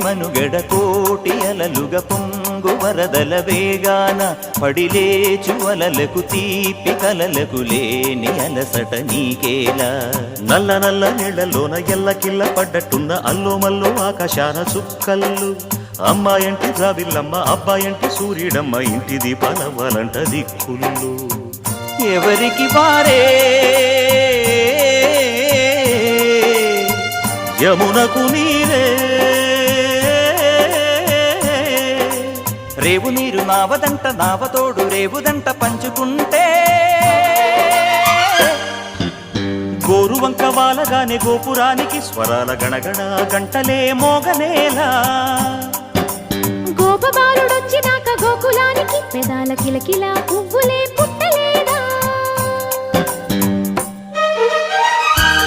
మనుగడ కోటి అలలుగా పొంగు వరదల వేగాన పడిలేచు అలలకు తీపి కలలకు లేని అలసట నీకేలా నల్ల నల్ల నీళ్లలోన ఎల్లకిల్ల పడ్డట్టున్న అల్లో మల్లో ఆకాశాన చుక్కల్లు అమ్మాయంటి రావిల్లమ్మ అబ్బాయంటి సూర్యుడమ్మ ఇంటి దీపాలవ్వాలంట దిక్కులు ఎవరికి వారే యమునకు నీరే రేవు నీరు నావదంట నావతోడు రేవుదంట పంచుకుంటే గోరువంక వాలగానే గోపురానికి స్వరాల గణగణ గంటలే మోగనేలా గోపబాలుడొచ్చినాక గోకులానికి పెదాల కిలకిల పువ్వులే